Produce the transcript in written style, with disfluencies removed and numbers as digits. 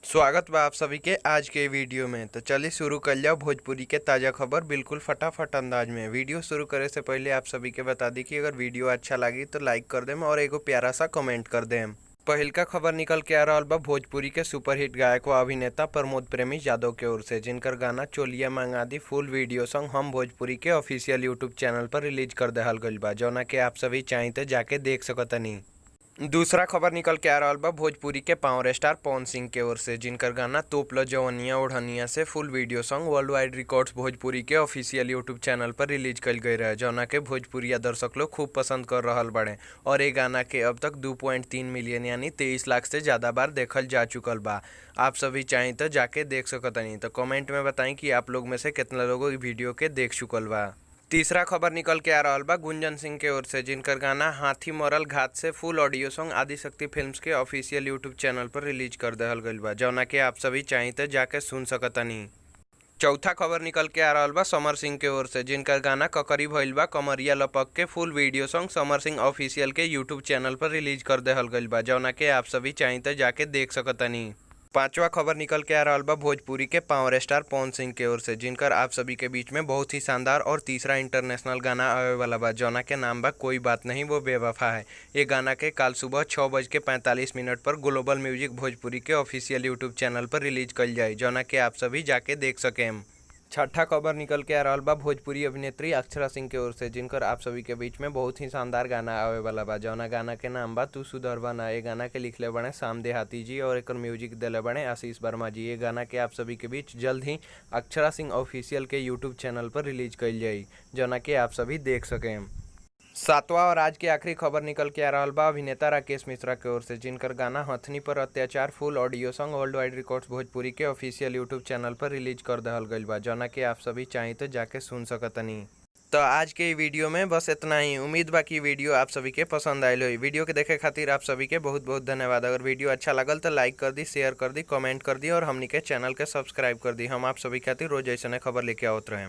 स्वागत बा आप सभी के आज के वीडियो में। तो चलिए शुरू कर जाओ भोजपुरी के ताज़ा खबर बिल्कुल फटाफट अंदाज में। वीडियो शुरू करे से पहले आप सभी के बता दी कि अगर वीडियो अच्छा लगी तो लाइक कर देम और एगो प्यारा सा कमेंट कर देम। पहिल का खबर निकल के आ रहा बा भोजपुरी के सुपरहिट गायक व अभिनेता प्रमोद प्रेमी यादव के ओर से, जिनकर गाना चोलिया मंगा दी फुल वीडियो सॉन्ग हम भोजपुरी के ऑफिशियल यूट्यूब चैनल पर रिलीज कर देहल गइल बा, जौना के आप सभी चाहिए जाके देख सकतनी। दूसरा खबर निकल के आ रहा बा भोजपुरी के पावर स्टार पवन सिंह के ओर से, जिनकर गाना तोपल जवनिया ओढ़निया से full video song world wide records Bhojpuri के ऑफिशियल यूट्यूब चैनल पर रिलीज कल गई रहे, जौना के भोजपुरिया दर्शक लोग खूब पसंद कर रहल बड़े और ये गाना के अब तक 2.3 मिलियन यानी 23 लाख से ज़्यादा बार देखल जा चुकल बा। आप सभी चाहें तो जाके देख सकतनी। तो कमेंट में बताएं कि आप लोग में से कितना लोगों वीडियो के देख चुकल बा। तीसरा खबर निकल के आ रहा बा गुंजन सिंह के ओर से, जिनकर गाना हाथी मरल घात से फुल ऑडियो सॉन्ग आदिशक्ति फिल्म्स के ऑफिशियल यूट्यूब चैनल पर रिलीज कर देहल गइल बा, जौना के आप सभी चाहिए तो जाके सुन सकतनी। चौथा खबर निकल के आ रहा बा समर सिंह के ओर से, जिनकर गाना ककरी भइल बा कमरिया लपक के फुल video song Samar Singh official के यूट्यूब चैनल पर रिलीज कर देहल गइल बा, जौना के आप सभी चाहिए तो जाके देख सकतनी। पांचवा खबर निकल के आ रहा बा भोजपुरी के पावर स्टार पवन सिंह के ओर से, जिनकर आप सभी के बीच में बहुत ही शानदार और तीसरा इंटरनेशनल गाना आवे वाला बा, जौना के नाम बा कोई बात नहीं वो बेवफा है। ये गाना के काल सुबह 6:45 पर ग्लोबल म्यूजिक भोजपुरी के ऑफिशियल यूट्यूब चैनल पर रिलीज कल जाए, जौना के आप सभी जाके देख सकें। छठा खबर निकल के आ रहा बा भोजपुरी अभिनेत्री अक्षरा सिंह के ओर से, जिनकर आप सभी के बीच में बहुत ही शानदार गाना आवे वाला बा, जौना गाना के नाम बा तू सुधरवा ना। ये गाना के लिखले बने शाम देहाती जी और एक म्यूजिक दिले बने आशीष वर्मा जी। ये गाना के आप सभी के बीच जल्द ही अक्षरा सिंह ऑफिशियल के यूट्यूब चैनल पर रिलीज कल जाई, जौना के आप सभी देख सकें। सातवां और आज की आखिरी खबर निकल के आ रहा बा अभिनेता राकेश मिश्रा के ओर से, जिनकर गाना हथनी पर अत्याचार full audio song world wide records Bhojpuri के ऑफिशियल यूट्यूब चैनल पर रिलीज कर देहल गइल बा, जौना के आप सभी चाहिए तो जाके सुन सकतनी। तो आज के वीडियो में बस इतना ही। उम्मीद बा कि वीडियो आप सभी के पसंद आयल हो। वीडियो के देखे खातिर आप सभी के बहुत बहुत धन्यवाद। अगर वीडियो अच्छा लगल तो लाइक कर दी, शेयर कर दी, कमेंट कर दी और हमनी के चैनल के सब्सक्राइब कर दी। हम आप सभी खातिर रोज ऐसे खबर लेके आवत रहें।